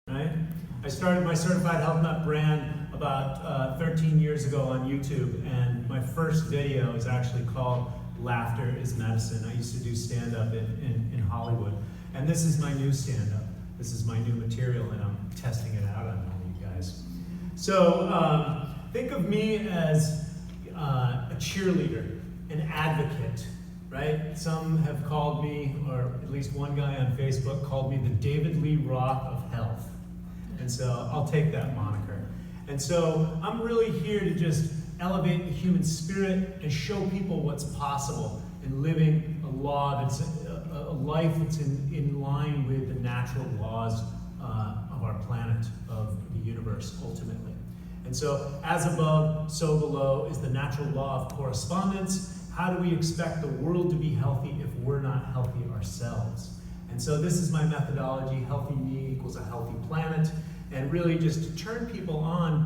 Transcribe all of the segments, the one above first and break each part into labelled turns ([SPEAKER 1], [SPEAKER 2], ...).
[SPEAKER 1] Right? I started my Certified Health Nut brand about 13 years ago on YouTube, and my first video is actually called Laughter is Medicine. I used to do stand-up in Hollywood, and this is my new stand-up. This is my new material, and I'm testing it out on all you guys. So think of me as a cheerleader, an advocate, right? Some have called me, or at least one guy on Facebook called me the David Lee Roth of health. And so I'll take that moniker. And so I'm really here to just elevate the human spirit and show people what's possible in living a life that's in line with the natural laws of our planet, of the universe, ultimately. And so, as above, so below is the natural law of correspondence. How do we expect the world to be healthy if we're not healthy ourselves? And so this is my methodology: healthy me equals a healthy planet. And really just to turn people on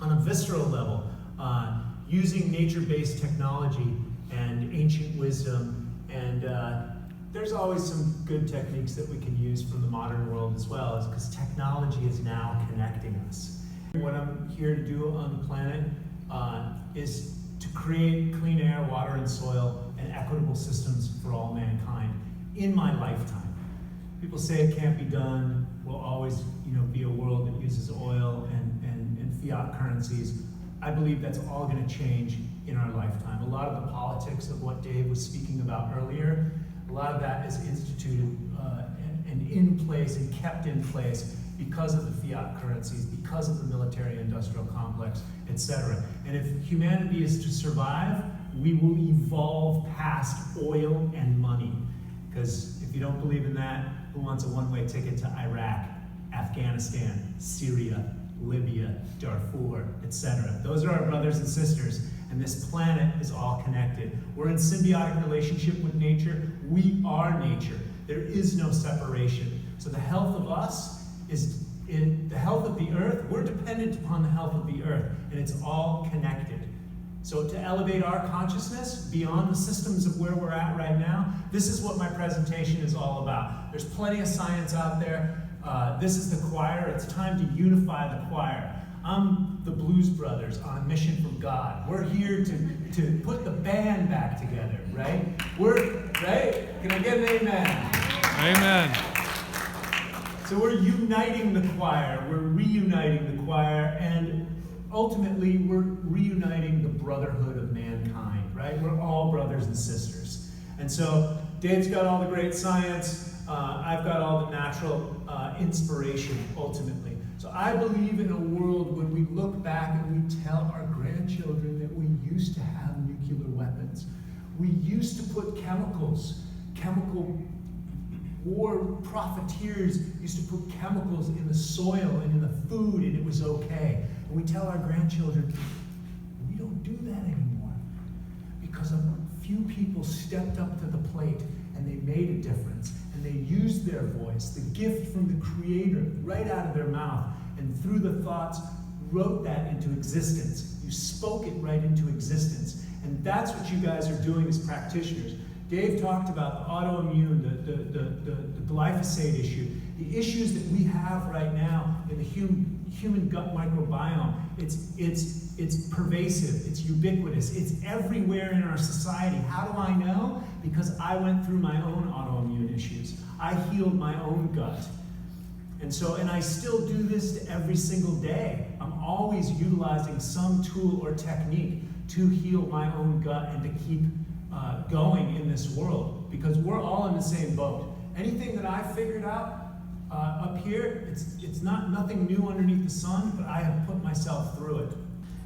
[SPEAKER 1] a visceral level, using nature-based technology and ancient wisdom. And there's always some good techniques that we can use from the modern world as well, because technology is now connecting us. What I'm here to do on the planet is to create clean air, water, and soil, and equitable systems for all mankind in my lifetime. People say it can't be done. We'll always, be a world that uses oil and fiat currencies. I believe that's all going to change in our lifetime. A lot of the politics of what Dave was speaking about earlier, a lot of that is instituted and in place and kept in place because of the fiat currencies, because of the military-industrial complex, etc. And if humanity is to survive, we will evolve past oil and money. Because if you don't believe in that, who wants a one-way ticket to Iraq, Afghanistan, Syria, Libya, Darfur, etc.? Those are our brothers and sisters, and this planet is all connected. We're in symbiotic relationship with nature. We are nature. There is no separation. So the health of us is in the health of the earth. We're dependent upon the health of the earth, and it's all connected. So to elevate our consciousness beyond the systems of where we're at right now, this is what my presentation is all about. There's plenty of science out there. This is the choir. It's time to unify the choir. I'm the Blues Brothers on a mission from God. We're here to put the band back together, right? Right? Can I get an amen?
[SPEAKER 2] Amen.
[SPEAKER 1] So we're uniting the choir. We're reuniting the choir, and ultimately, we're reuniting the brotherhood of mankind, right? We're all brothers and sisters. And so Dave's got all the great science. I've got all the natural inspiration, ultimately. So I believe in a world when we look back and we tell our grandchildren that we used to have nuclear weapons. We used to put chemical war profiteers used to put chemicals in the soil and in the food, and it was okay. And we tell our grandchildren, we don't do that anymore, because a few people stepped up to the plate and they made a difference, and they used their voice, the gift from the Creator, right out of their mouth, and through the thoughts wrote that into existence. You spoke it right into existence. And that's what you guys are doing as practitioners. Dave talked about the autoimmune, the glyphosate issue, the issues that we have right now in the human gut microbiome. It's pervasive, it's ubiquitous, it's everywhere in our society. How do I know? Because I went through my own autoimmune issues. I healed my own gut. And I still do this every single day. I'm always utilizing some tool or technique to heal my own gut and to keep going in this world, because we're all in the same boat. Anything that I figured out up here, it's nothing new underneath the sun, but I have put myself through it.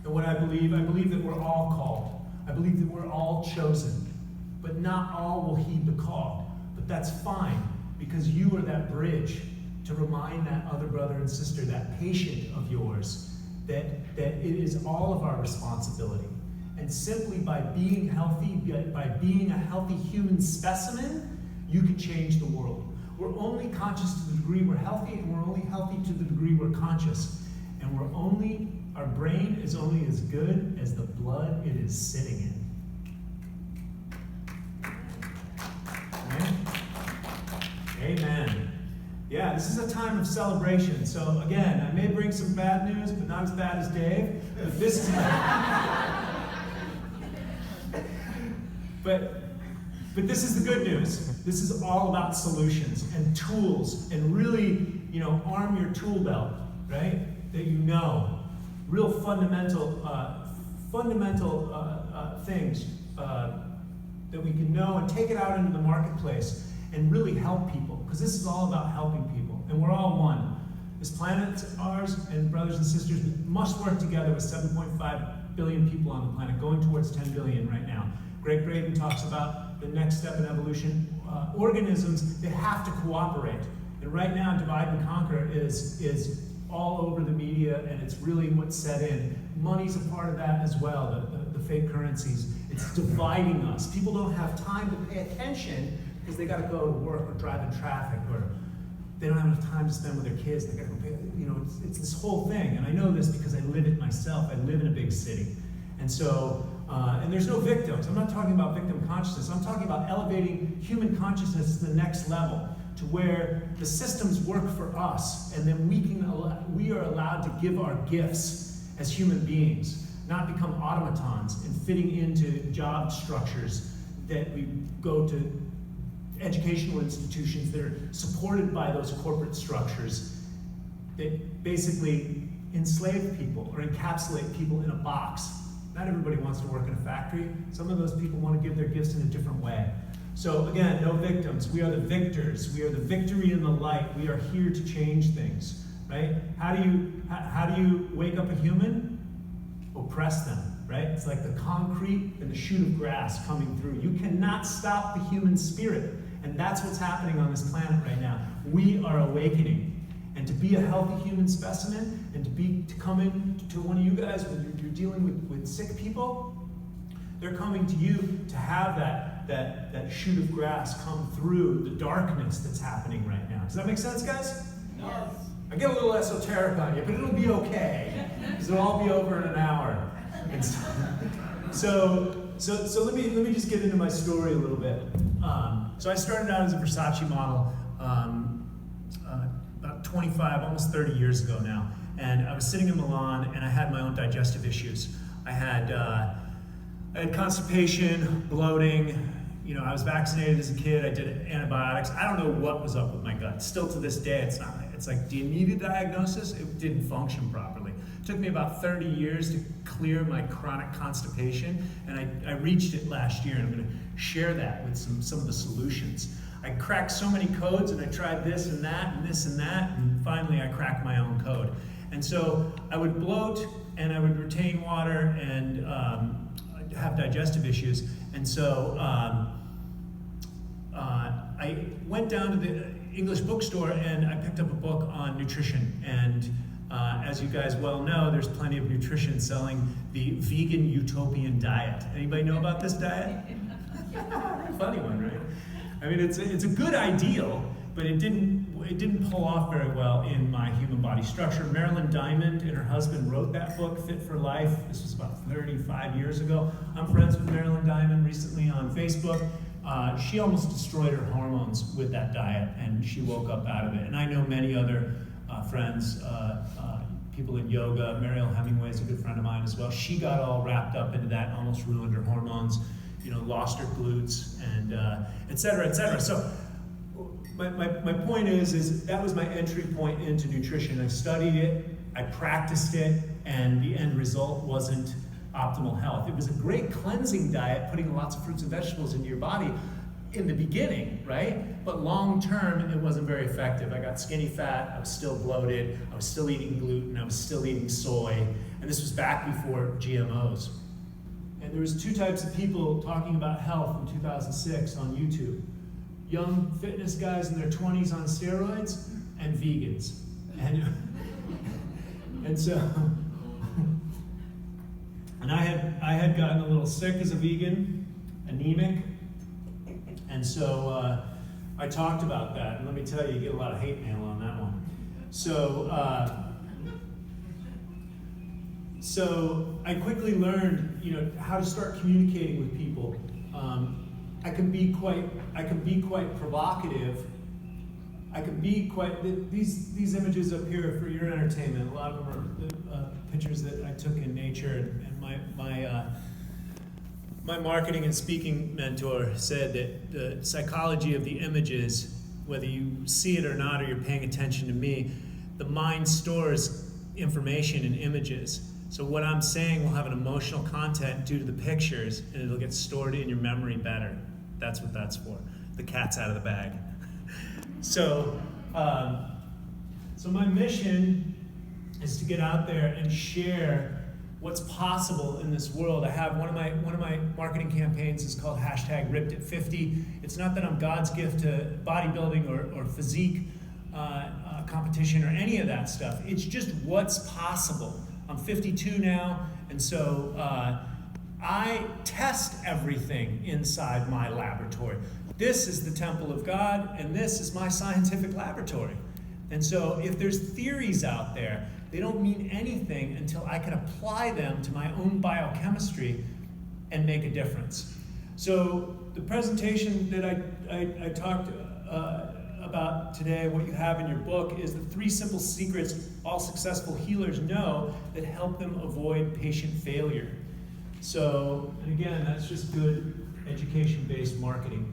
[SPEAKER 1] And what I believe that we're all called. I believe that we're all chosen, but not all will heed the call. But that's fine, because you are that bridge to remind that other brother and sister, that patient of yours, that it is all of our responsibility. And simply by being healthy, by being a healthy human specimen, you can change the world. We're only conscious to the degree we're healthy, and we're only healthy to the degree we're conscious. And our brain is only as good as the blood it is sitting in. Right? Amen. Yeah, this is a time of celebration. So again, I may bring some bad news, but not as bad as Dave. But this is But this is the good news. This is all about solutions and tools, and really, arm your tool belt, right? That real fundamental things that we can know and take it out into the marketplace and really help people, because this is all about helping people, and we're all one. This planet's ours, and brothers and sisters, we must work together with 7.5 billion people on the planet, going towards 10 billion right now. Greg Braden talks about the next step in evolution. Organisms, they have to cooperate. And right now, divide and conquer is all over the media, and it's really what's set in. Money's a part of that as well, the fake currencies. It's dividing us. People don't have time to pay attention because they got to go to work or drive in traffic, or they don't have enough time to spend with their kids. They got to go pay, it's this whole thing. And I know this because I live it myself. I live in a big city. And so, and there's no victims. I'm not talking about victim consciousness. I'm talking about elevating human consciousness to the next level, to where the systems work for us, and then we are allowed to give our gifts as human beings, not become automatons and fitting into job structures that we go to educational institutions that are supported by those corporate structures that basically enslave people or encapsulate people in a box. Not everybody wants to work in a factory. Some of those people want to give their gifts in a different way. So again, no victims. We are the victors. We are the victory in the light. We are here to change things, right? How do you wake up a human? Oppress them, right? It's like the concrete and the shoot of grass coming through. You cannot stop the human spirit. And that's what's happening on this planet right now. We are awakening. And to be a healthy human specimen, and to come in to one of you guys when you're dealing with sick people, they're coming to you to have that shoot of grass come through the darkness that's happening right now. Does that make sense, guys?
[SPEAKER 2] Yes.
[SPEAKER 1] I get a little esoteric on you, but it'll be okay, because it'll all be over in an hour. And so let me just get into my story a little bit. So I started out as a Versace model about 25, almost 30 years ago now. And I was sitting in Milan, and I had my own digestive issues. I had constipation, bloating. I was vaccinated as a kid. I did antibiotics. I don't know what was up with my gut. Still to this day, it's not. It's like, do you need a diagnosis? It didn't function properly. It took me about 30 years to clear my chronic constipation, and I reached it last year, and I'm going to share that with some of the solutions. I cracked so many codes, and I tried this and that and this and that, and finally I cracked my own code. And so I would bloat, and I would retain water, and have digestive issues. And so I went down to the English bookstore, and I picked up a book on nutrition. And as you guys well know, there's plenty of nutrition selling the vegan utopian diet. Anybody know about this diet? Funny one, right? I mean, it's a good ideal, but it didn't pull off very well in my human body structure. Marilyn Diamond and her husband wrote that book, Fit for Life. This was about 35 years ago. I'm friends with Marilyn Diamond recently on Facebook. She almost destroyed her hormones with that diet, and she woke up out of it. And I know many other friends, people in yoga. Mariel Hemingway is a good friend of mine as well. She got all wrapped up into that, almost ruined her hormones, lost her glutes, and et cetera, et cetera. So my point is that was my entry point into nutrition. I studied it, I practiced it, and the end result wasn't optimal health. It was a great cleansing diet, putting lots of fruits and vegetables into your body in the beginning, right? But long term, it wasn't very effective. I got skinny fat, I was still bloated, I was still eating gluten, I was still eating soy, and this was back before GMOs. And there was two types of people talking about health in 2006 on YouTube. Young fitness guys in their 20s on steroids, and vegans. And so, and I had gotten a little sick as a vegan, anemic, and so I talked about that, and let me tell you, you get a lot of hate mail on that one. So I quickly learned, how to start communicating with people. I can be quite provocative. I can be quite. These images up here for your entertainment. A lot of them are pictures that I took in nature, and my marketing and speaking mentor said that the psychology of the images, whether you see it or not, or you're paying attention to me, the mind stores information in images. So what I'm saying will have an emotional content due to the pictures, and it'll get stored in your memory better. That's what that's for. The cat's out of the bag. So my mission is to get out there and share what's possible in this world. I have one of my marketing campaigns is called #RippedAt50. It's not that I'm God's gift to bodybuilding or physique competition or any of that stuff. It's just what's possible. I'm 52 now, and so I test everything inside my laboratory. This is the temple of God, and this is my scientific laboratory. And so if there's theories out there, they don't mean anything until I can apply them to my own biochemistry and make a difference. So the presentation that I talked about today, what you have in your book, is the 3 simple secrets all successful healers know that help them avoid patient failure. So, and again, that's just good education-based marketing.